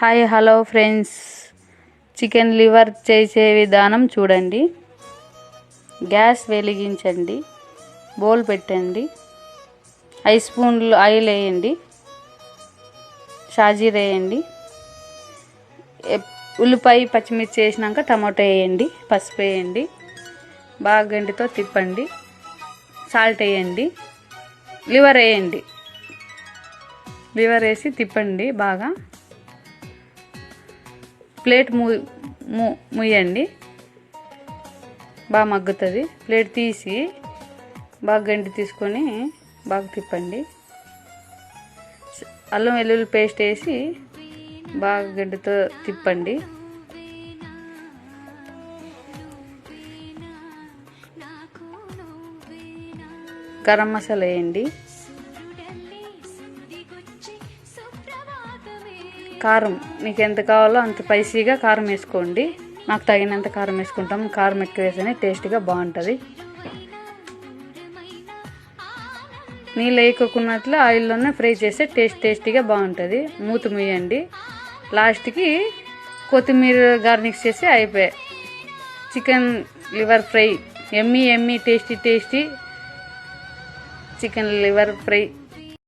Hi hello friends, chicken liver చేసే విధానం చూడండి. గ్యాస్ వెలిగించండి, బౌల్ పెట్టండి, 5 స్పూన్లు ఆయిల్ వేయండి, షాజీరా వేయండి, ఉల్లిపాయ పచ్చిమిర్చి వేసినాక టమాటో వేయండి, పసుపు వేయండి, బాగా గంటితో తిప్పండి, సాల్ట్ వేయండి, లివర్ వేయండి. లివర్ వేసి తిప్పండి, బాగా ప్లేట్ ముయ్యండి, బాగా మగ్గుతుంది. ప్లేట్ తీసి బాగా గంటి తీసుకొని బాగా తిప్పండి. అల్లం వెల్లుల్లి పేస్ట్ వేసి బాగా గంటితో తిప్పండి. గరం మసాలా వేయండి. కారం మీకు ఎంత కావాలో అంత స్పైసీగా కారం వేసుకోండి. నాకు తగినంత కారం వేసుకుంటాం. కారం ఎక్కువ వేస్తేనే టేస్ట్గా బాగుంటుంది. నీళ్ళు వేయకున్నట్లు ఆయిల్లోనే ఫ్రై చేస్తే టేస్టీగా బాగుంటుంది. మూత ముయ్యండి. లాస్ట్కి కొత్తిమీర గార్నిష్ చేసి అయిపోయాయి. Chicken liver fry Emmy tasty chicken liver fry.